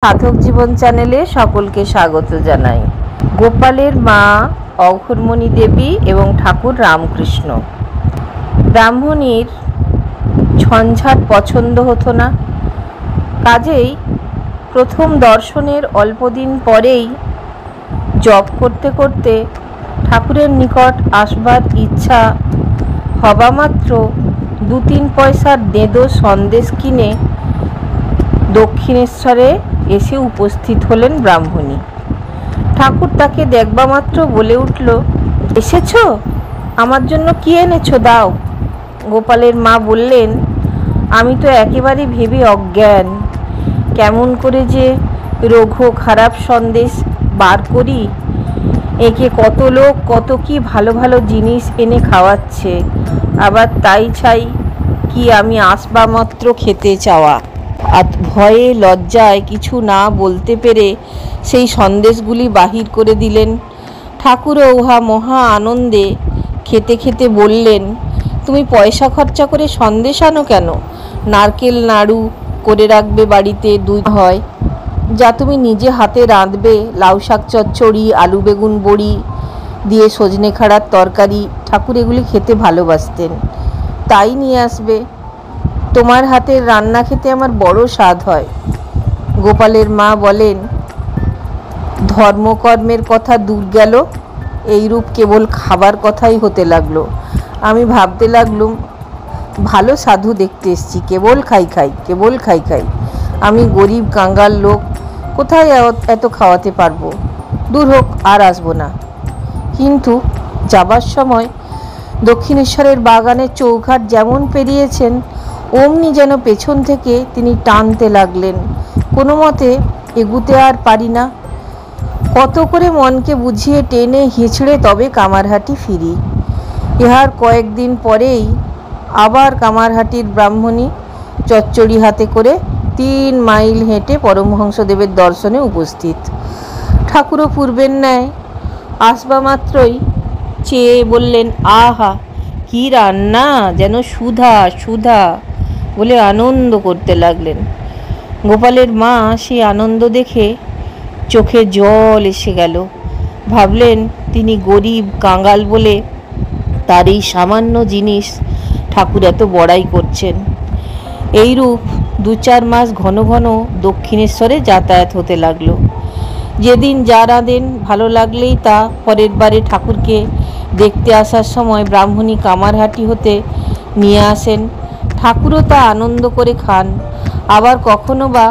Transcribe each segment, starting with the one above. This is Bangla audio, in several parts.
সাধক জীবন চ্যানেলে সকলকে স্বাগত জানাই। গোপালের মা অঘোরমণি দেবী এবং ঠাকুর রামকৃষ্ণ। ব্রাহ্মণীর ঝঞ্ঝাট পছন্দ হতো না, কাজেই প্রথম দর্শনের অল্পদিন পরেই জপ করতে করতে ঠাকুরের নিকট আসবার ইচ্ছা হবা মাত্র 2-3 পয়সার দেদো সন্দেশ কিনে দক্ষিণেশ্বরে এসে উপস্থিত হলেন ব্রাহ্মণী। ঠাকুর তাকে দেখবা মাত্র বলে উঠল, এসেছো? আমার জন্য কি এনেছো দাও। গোপালের মা বললেন, আমি তো একেবারে ভেবে অজ্ঞান, কেমন করে যে রঘু খারাপ সন্দেশ বার করি। একে কত লোক কত কি ভালো ভালো জিনিস এনে খাওয়াচ্ছে, আবার তাই চাই কি আমি আসবা মাত্র খেতে চাওয়া। আর ভয়ে লজ্জায় কিছু না বলতে পেরে সেই সন্দেশগুলি বাহির করে দিলেন। ঠাকুরও উহা মহা আনন্দে খেতে খেতে বললেন, তুমি পয়সা খরচা করে সন্দেশ আনো কেন? নারকেল নাড়ু করে রাখবে বাড়িতে, দুধ হয়, যা তুমি নিজে হাতে রাঁধবে। লাউ শাক চচ্চড়ি, আলু বেগুন বড়ি দিয়ে সজনে খাড়ার তরকারি, ঠাকুর এগুলি খেতে ভালোবাসতেন, তাই নিয়ে আসবে। তোমার হাতের রান্না খেতে আমার বড় স্বাদ হয়। গোপালের মা বলেন, ধর্মকর্মের কথা দূর গেল, এইরূপ কেবল খাবার কথাই হতে লাগলো। আমি ভাবতে লাগলুম, ভালো সাধু দেখতে এসছি, কেবল খাই খাই, কেবল খাই খাই। আমি গরিব কাঙ্গাল লোক, কোথায় এত খাওয়াতে পারবো? দূর হোক, আর আসবো না। কিন্তু যাবার সময় দক্ষিণেশ্বরের বাগানের চৌঘাট যেমন পেরিয়েছেন, অমনি যেন পেছন থেকে তিনি টানতে লাগলেন। কোনো মতে এগুতে আর পারি না। কত করে মনকে বুঝিয়ে টেনে হিঁচড়ে তবে কামারহাটি ফিরি। ইহার কয়েকদিন পরেই আবার কামারহাটির ব্রাহ্মণী চচ্চড়ি হাতে করে 3 মাইল হেঁটে পরমহংসদেবের দর্শনে উপস্থিত। ঠাকুরও পূর্বের ন্যায় আসবা মাত্রই চেয়ে বললেন, আহা কি রান্না, যেন সুধা সুধা বলে আনন্দ করতে লাগলেন। গোপালের মা সেই আনন্দ দেখে চোখে জল এসে গেল। ভাবলেন, তিনি গরিব কাঙ্গাল বলে তার এই সামান্য জিনিস ঠাকুর এত বড়াই করছেন। এইরূপ 2-4 মাস ঘন ঘন দক্ষিণেশ্বরে যাতায়াত হতে লাগলো। যেদিন যা রাঁধেন ভালো লাগলেই তা পরের বারে ঠাকুরকে দেখতে আসার সময় ব্রাহ্মণী কামারহাটি হতে নিয়ে আসেন। ঠাকুরও তা আনন্দ করে খান। আবার কখনো বা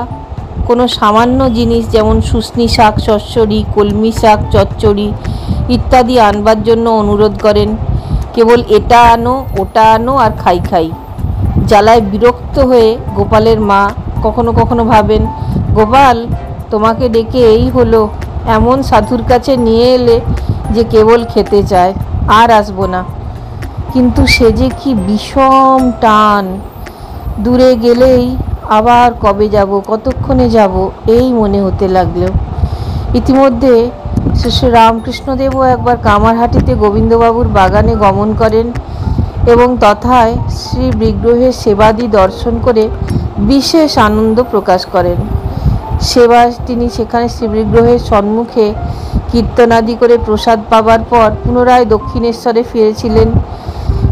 কোনো সামান্য জিনিস যেমন শুশনি শাক চচ্চড়ি, কলমি শাক চচ্চড়ি ইত্যাদি আনবার জন্য অনুরোধ করেন। কেবল এটা আনো ওটা আনো আর খাই খাই। জ্বালায় বিরক্ত হয়ে গোপালের মা কখনো কখনো ভাবেন, গোপাল তোমাকে ডেকে এই হলো, এমন সাধুর কাছে নিয়ে এলে যে কেবল খেতে চায়, আর আসবো না। কিন্তু সে যে কি বিষম টান, দূরে গেলেই আবার কবে যাব, কতক্ষণে যাব এই মনে হতে লাগলো। ইতিমধ্যে শ্রী রামকৃষ্ণদেবও একবার কামারহাটিতে গোবিন্দবাবুর বাগানে গমন করেন এবং তথায় শ্রী বিগ্রহের সেবাদি দর্শন করে বিশেষ আনন্দ প্রকাশ করেন। তিনি সেখানে শ্রী বিগ্রহের সম্মুখে কীর্তনাদি করে প্রসাদ পাবার পর পুনরায় দক্ষিণেশ্বরে ফিরেছিলেন।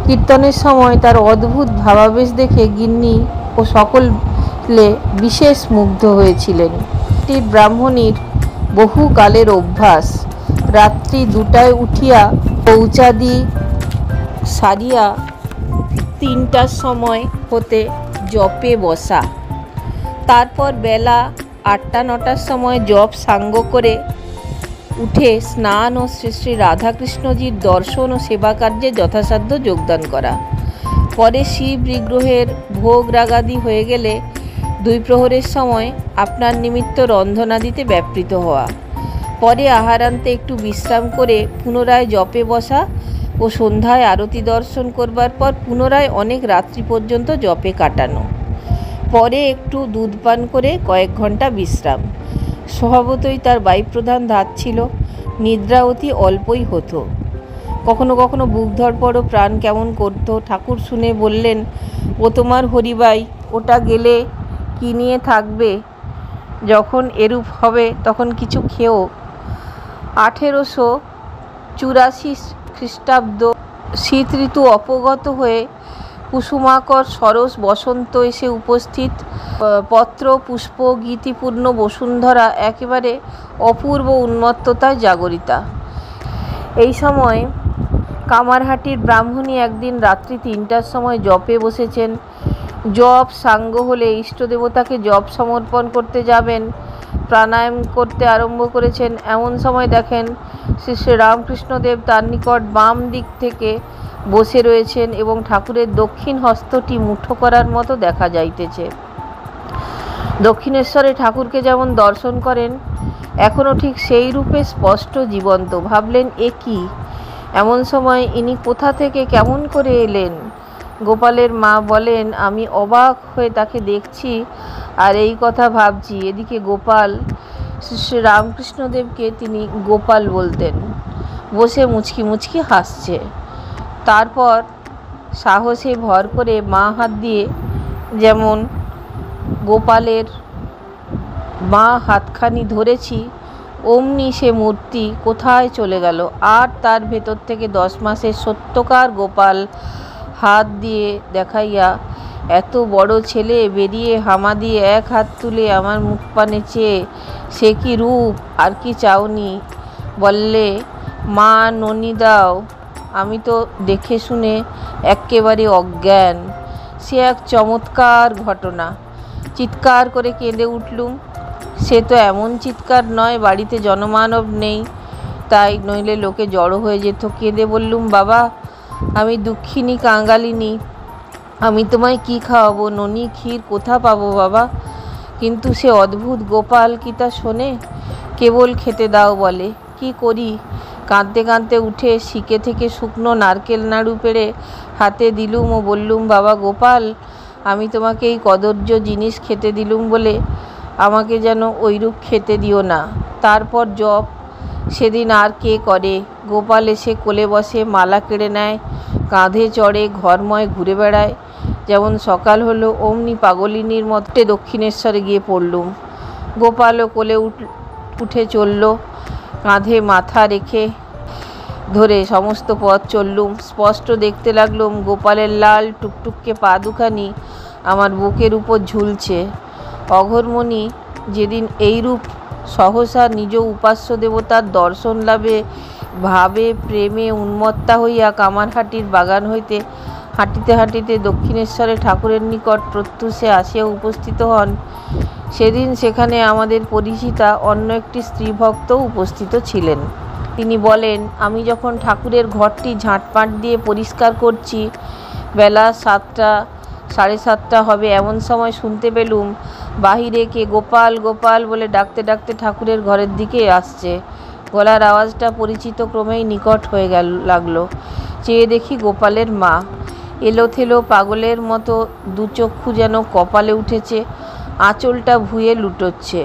কীর্তনের সময় তার অদ্ভুত ভাবাবেশ দেখে গিন্নি ও সকলে বিশেষ মুগ্ধ হয়েছিলেন। ব্রাহ্মণীর বহুকালের অভ্যাস রাত্রি 2টায় উঠিয়া পৌঁছাদি সারিয়া 3টার সময় হতে জপে বসা, তারপর বেলা 8টা-9টার সময় জপ সাঙ্গ করে উঠে স্নান ও শ্রী শ্রী রাধাকৃষ্ণজির দর্শন ও সেবা কার্যে যথাসাধ্য যোগদান করা। পরে শিব বিগ্রহের ভোগ রাগাদি হয়ে গেলে 2 প্রহরের সময় আপনার নিমিত্ত রন্ধনাদিতে ব্যাপৃত হওয়া। পরে আহারান্তে একটু বিশ্রাম করে পুনরায় জপে বসা ও সন্ধ্যায় আরতি দর্শন করবার পর পুনরায় অনেক রাত্রি পর্যন্ত জপে কাটানো। পরে একটু দুধ পান করে কয়েক ঘন্টা বিশ্রাম। স্বভাবতই তার বায়ুপ্রধান ধাত ছিল, নিদ্রা অতি অল্পই হতো। কখনো কখনো বুক ধড়ফড় ও প্রাণ কেমন করতো। ঠাকুর শুনে বললেন, ও তোমার হরিবাই, ওটা গেলে কি নিয়ে থাকবে? যখন এরূপ হবে তখন কিছু খেও। 1884 খ্রিস্টাব্দ শীত ঋতু অপগত হয়ে কুসুমাকর সরস বসন্ত এসে উপস্থিত। পত্র পুষ্প গীতিপূর্ণ বসুন্ধরা একেবারে অপূর্ব উন্মত্ততায় জাগরিতা। এই সময় কামারহাটির ব্রাহ্মণী একদিন রাত্রি 3টার সময় জপে বসেছেন। জপ সাঙ্গ হলে ইষ্টদেবতাকে জপ সমর্পণ করতে যাবেন, প্রাণায়াম করতে আরম্ভ করেছেন। এমন সময় দেখেন শ্রী শ্রী রামকৃষ্ণদেব তার নিকট বাম দিক থেকে বসে রয়েছেন এবং ঠাকুরের দক্ষিণ হস্তটি মুঠো করার মতো দেখা যাইতেছে। দক্ষিণেশ্বরে ঠাকুরকে যেমন দর্শন করেন এখনও ঠিক সেই রূপে স্পষ্ট জীবন্ত। ভাবলেন এ কী? এমন সময় ইনি কোথা থেকে কেমন করে এলেন? গোপালের মা বলেন, আমি অবাক হয়ে তাকে দেখছি আর এই কথা ভাবছি। এদিকে গোপাল, শ্রী শ্রী রামকৃষ্ণদেবকে তিনি গোপাল বলতেন, বসে মুচকি মুচকি হাসছে। তারপর সাহসে ভর করে মা হাত দিয়ে যেমন গোপালের মা হাতখানি ধরেছি অমনি সে মূর্তি কোথায় চলে গেল। আর তার ভেতর থেকে 10 মাসের সত্যকার গোপাল হাত দিয়ে দেখাইয়া, এত বড় ছেলে বেরিয়ে হামা দিয়ে এক হাত তুলে আমার মুখ পানে চেয়ে, সে কি রূপ, আর কি চাওনি? বললে, মা ননি দাও। আমি তো দেখে শুনে একেবারে অজ্ঞান। সে এক চমৎকার ঘটনা। চিৎকার করে কেঁদে উঠলুম। সে তো এমন চিৎকার নয়, বাড়িতে জনমানব নেই, তাই নইলে লোকে জড়ো হয়ে যেত। কেঁদে বললুম, বাবা আমি দুঃখিনী কাঙ্গালিনী, আমি তোমায় কি খাওয়াবো? ননি ক্ষীর কোথা পাবো বাবা? কিন্তু সে অদ্ভুত গোপাল কি তা শোনে? কেবল খেতে দাও বলে। কি করি? কাঁদতে কাঁদতে উঠে শিকে থেকে শুকনো নারকেল নাড়ু পেড়ে হাতে দিলুম ও বললুম, বাবা গোপাল, আমি তোমাকে এই কদর্য জিনিস খেতে দিলুম বলে আমাকে যেন ওইরূপ খেতে দিও না। তারপর জপ সেদিন আর কে করে? গোপাল এসে কোলে বসে, মালা কেড়ে নেয়, কাঁধে চড়ে, ঘরময় ঘুরে বেড়ায়। যেমন সকাল হলো অমনি পাগলিনীর মধ্যে দক্ষিণেশ্বরে গিয়ে পড়লুম। গোপালও কোলে উঠে চলল। কাঁধে মাথা রেখে ধরে সমস্ত পথ চললুম। স্পষ্ট দেখতে লাগলুম গোপালের লাল টুকটুককে পা দুখানি আমার বুকের উপর ঝুলছে। অঘোরমণি যেদিন এইরূপ সহসা নিজ উপাস্য দেবতার দর্শন লাভে ভাবে প্রেমে উন্মত্তা হইয়া কামারহাটির বাগান হইতে হাঁটিতে হাঁটিতে দক্ষিণেশ্বরে ঠাকুরের নিকট প্রত্যুষে আসিয়া উপস্থিত হন, সেদিন সেখানে আমাদের পরিচিতা অন্য একটি স্ত্রী ভক্তও উপস্থিত ছিলেন। তিনি বলেন, আমি যখন ঠাকুরের ঘরটি ঝাঁটপাট দিয়ে পরিষ্কার করছি, বেলা 7টা 7:30 হবে, এমন সময় শুনতে পেলুম বাহিরে কে গোপাল গোপাল বলে ডাকতে ডাকতে ঠাকুরের ঘরের দিকে আসছে। গলার আওয়াজটা পরিচিত ক্রমেই নিকট হয়ে লাগলো। চেয়ে দেখি গোপালের মা। এলোথেলো পাগলের মতো দুচক্ষু যেন কপালে উঠেছে, আঁচলটা ভুঁয়ে লুটোচ্ছে,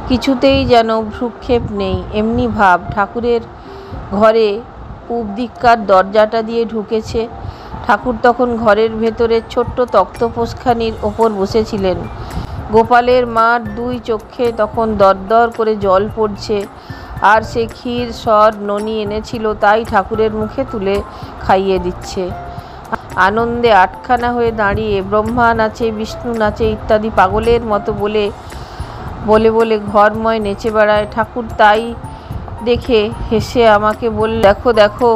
কিছুতেই যেন ভ্রুক্ষেপ নেই। এমনি ভাব ঠাকুরের ঘরে পূব দিককার দরজাটা দিয়ে ঢুকেছে। ঠাকুর তখন ঘরের ভেতরে ছোট্ট তক্তপোষখানির ওপর বসেছিলেন। গোপালের মার 2 চোখে তখন দরদর করে জল পড়ছে, আর সে ক্ষীর সর ননি এনেছিল তাই ঠাকুরের মুখে তুলে খাইয়ে দিচ্ছে। আনন্দে আটখানা হয়ে দাঁড়িয়ে ব্রহ্মা নাচে, বিষ্ণু নাচে ইত্যাদি পাগলের মতো বলে বলে বলে ঘরময় নেচে বেড়ায়। ঠাকুর তাই দেখে হেসে আমাকে বলল, দেখো দেখো,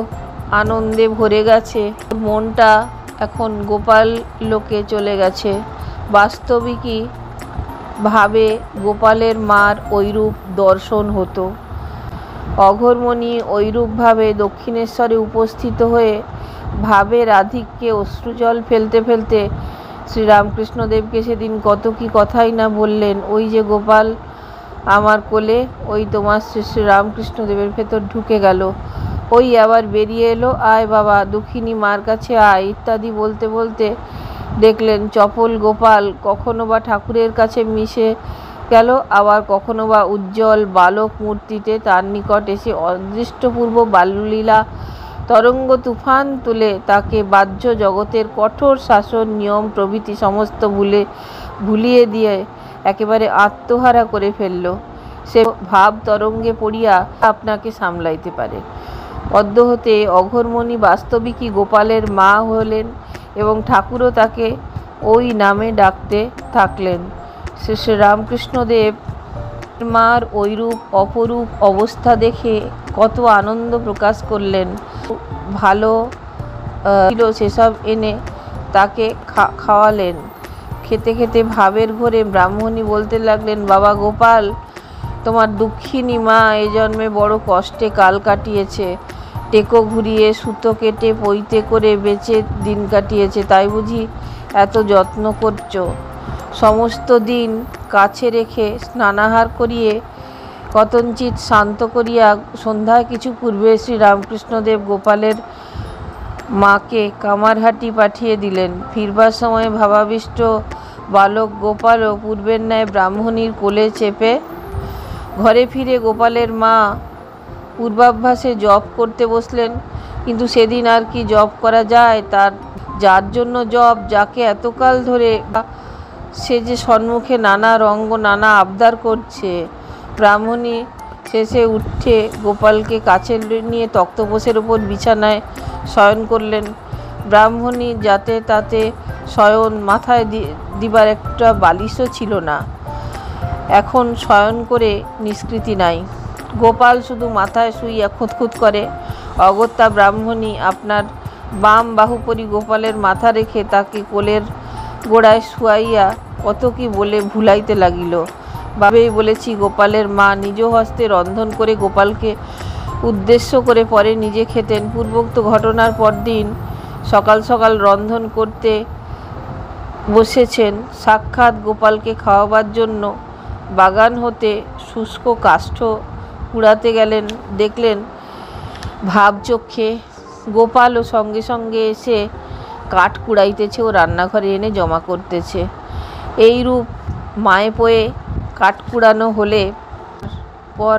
আনন্দে ভরে গেছে, মনটা এখন গোপাল লোকে চলে গেছে। বাস্তবিকই ভাবে গোপালের মার ওইরূপ দর্শন হতো। অঘোরমণি ওইরূপভাবে দক্ষিণেশ্বরে উপস্থিত হয়ে ভাবের আধিক্যে অশ্রুজল ফেলতে ফেলতে শ্রীরামকৃষ্ণদেবকে সেদিন কত কি কথাই না বললেন। ওই যে গোপাল আমার কোলে, ওই তোমার শ্রী শ্রীরামকৃষ্ণদেবের ভেতর ঢুকে গেল, ওই আবার বেরিয়ে এলো, আয় বাবা দুঃখিনী মার কাছে আয় ইত্যাদি বলতে বলতে দেখলেন চপল গোপাল কখনো বা ঠাকুরের কাছে মিশে গেল, আবার কখনো বা উজ্জ্বল বালক মূর্তিতে তার নিকট এসে অদৃষ্টপূর্ব বাল্যলীলা তরঙ্গ তুফান তুলে তাকে বাহ্য জগতের কঠোর শাসন নিয়ম প্রভৃতি সমস্ত ভুলিয়ে দিয়ে একেবারে আত্মহারা করে ফেলল। সে ভাব তরঙ্গে পড়িয়া আপনাকে সামলাইতে পারে। অদ্য হতে অঘোরমণি বাস্তবিকই গোপালের মা হলেন এবং ঠাকুরও তাকে ওই নামে ডাকতে থাকলেন। শ্রী রামকৃষ্ণদেব মার ওইরূপ অপরূপ অবস্থা দেখে কত আনন্দ প্রকাশ করলেন। ভালো ছিল সেসব এনে তাকে খাওয়ালেন। খেতে খেতে ভাবের ঘোরে ব্রাহ্মণী বলতে লাগলেন, বাবা গোপাল, তোমার দুঃখিনী মা এই জন্মে বড় কষ্টে কাল কাটিয়েছে। টেকো ঘুরিয়ে সুতো কেটে পইতে করে বেচে দিন কাটিয়েছে, তাই বুঝি এত যত্ন করছো? সমস্ত দিন কাছে রেখে স্নানাহার করিয়ে কতঞ্চিৎ শান্ত করিয়া সন্ধ্যায় কিছু পূর্বে শ্রী রামকৃষ্ণদেব গোপালের মাকে কামারহাটি পাঠিয়ে দিলেন। ফিরবার সময় ভাবাবিষ্ট বালক গোপালও পূর্বের ন্যায় ব্রাহ্মণীর কোলে চেপে ঘরে ফিরে গোপালের মা পূর্বাভ্যাসে জপ করতে বসলেন। কিন্তু সেদিন আর কি জপ করা যায়? যার জন্য জপ, যাকে এতকাল ধরে সে যে সম্মুখে নানা রঙ্গ নানা আবদার করছে। ব্রাহ্মণী শেষে উঠে গোপালকে কাছে নিয়ে তক্তপোষের ওপর বিছানায় শয়ন করলেন। ব্রাহ্মণী যাতে তাতে শয়ন, মাথায় দিবার একটা বালিশও ছিল না। এখন শয়ন করে নিষ্কৃতি নাই। গোপাল শুধু মাথায় শুইয়া খুঁতখুত করে। অগত্যা ব্রাহ্মণী আপনার বাম বাহুপরি গোপালের মাথা রেখে তাকে কোলের গোড়ায় শুয়াইয়া কত কি বলে ভুলাইতে লাগিল। ভাবেই বলেছি, গোপালের মা নিজ হস্তে রন্ধন করে গোপালকে উদ্দেশ্য করে পরে নিজে খেতেন। পূর্বোক্ত ঘটনার পরদিন সকাল সকাল রন্ধন করতে বসেছেন। সাক্ষাৎ গোপালকে খাওয়াবার জন্য বাগান হতে শুষ্ক কাষ্ঠ কুড়াতে গেলেন। দেখলেন ভাবচক্ষে গোপালও সঙ্গে সঙ্গে এসে কাঠ কুড়াইতেছে ও রান্নাঘরে এনে জমা করতেছে। এইরূপ মায়ে পয়ে কাঠ কুড়ানো হলে পর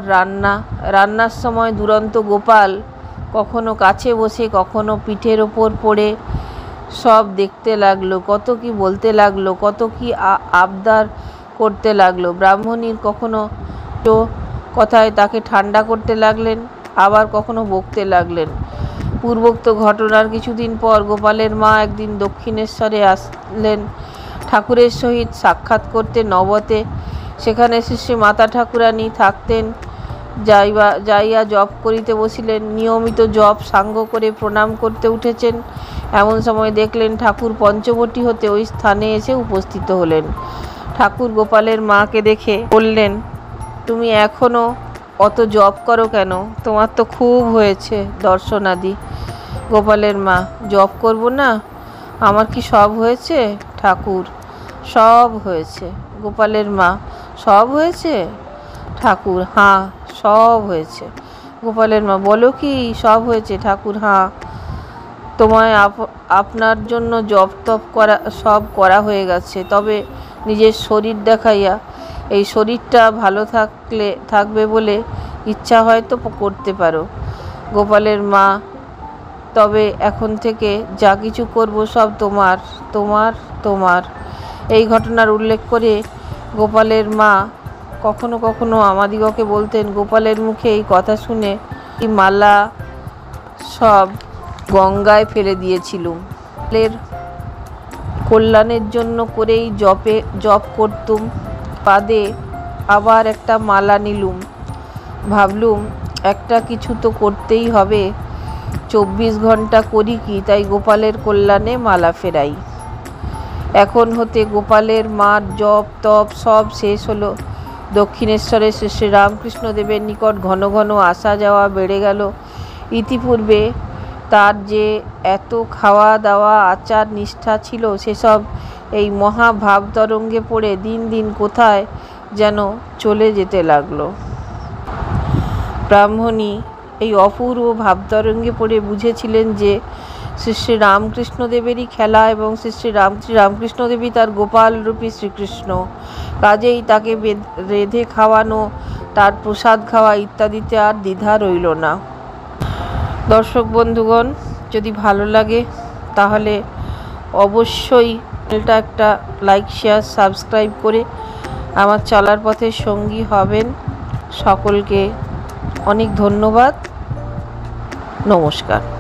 রান্নার সময় দুরন্ত গোপাল কখনো কাছে বসে কখনো পিঠের ওপর পড়ে সব দেখতে লাগলো, কত কি বলতে লাগলো, কত কি আবদার করতে লাগলো। ব্রাহ্মণীর কখনো কথায় তাকে ঠান্ডা করতে লাগলেন, আবার কখনো বকতে লাগলেন। পূর্বোক্ত ঘটনার কিছুদিন পর গোপালের মা একদিন দক্ষিণেশ্বরে আসলেন ঠাকুরের সহিত সাক্ষাৎ করতে নবতে। সেখানে শ্রী মাতা ঠাকুরানী থাকতেন। যাইয়া জপ করিতে বসিলেন। নিয়মিত জপ সাঙ্গ করে প্রণাম করতে উঠেছেন। এমন সময় দেখলেন ঠাকুর পঞ্চবটী হতে ওই স্থানে এসে উপস্থিত হলেন। ঠাকুর গোপালের মাকে দেখে বললেন, তুমি এখনো অত জপ করো কেন? তোমার তো খুব হয়েছে দর্শনাদি। গোপালের মা, জপ করব না? আমার কি সব হয়েছে? ঠাকুর, সব হয়েছে। গোপালের মা, সব হয়েছে? ঠাকুর, হ্যাঁ সব হয়েছে। গোপালের মা, বলো কি সব হয়েছে? ঠাকুর, হ্যাঁ, তোমায় আপনার জন্য জপ তপ সব করা হয়ে গেছে। তবে নিজের শরীর দেখাইয়া, এই শরীরটা ভালো থাকবে বলে ইচ্ছা হয়তো করতে পারো। গোপালের মা, তবে এখন থেকে যা কিছু করব সব তোমার তোমার তোমার। এই ঘটনার উল্লেখ করে গোপালের মা কখনো কখনো আমাদিগকে বলতেন। গোপালের মুখে এই কথা শুনে এই মালা সব গঙ্গায় ফেলে দিয়েছিলুম। গোপালের কল্যাণের জন্য করেই জপ করতুম। বাদে আবার একটা মালা নিলুম। ভাবলুম একটা কিছু তো করতেই হবে। 24 ঘন্টা করি কি, তাই গোপালের কল্যাণে মালা ফেরাই। এখন হতে গোপালের মার জপ তপ সব শেষ হলো। দক্ষিণেশ্বরে শ্রী রামকৃষ্ণদেবের নিকট ঘন ঘন আসা যাওয়া বেড়ে গেল। ইতিপূর্বে তার যে এত খাওয়া দাওয়া আচার নিষ্ঠা ছিল, সেসব এই মহা ভাবতরঙ্গে পড়ে দিন দিন কোথায় যেন চলে যেতে লাগলো। ব্রাহ্মণী এই অপূর্ব ভাবতরঙ্গে পড়ে বুঝেছিলেন যে শ্রী রামকৃষ্ণদেবেরই খেলা এবং শ্রী রামকৃষ্ণদেবী তার গোপাল রূপী শ্রীকৃষ্ণ। কাজেই তাকে রেঁধে খাওয়ানো, তার প্রসাদ খাওয়া ইত্যাদিতে আর দ্বিধা রইল না। দর্শক বন্ধুগণ, যদি ভালো লাগে তাহলে অবশ্যই চ্যানেলটা একটা লাইক শেয়ার সাবস্ক্রাইব করে আমার চলার পথে সঙ্গী হবেন। সকলকে অনেক ধন্যবাদ। নমস্কার।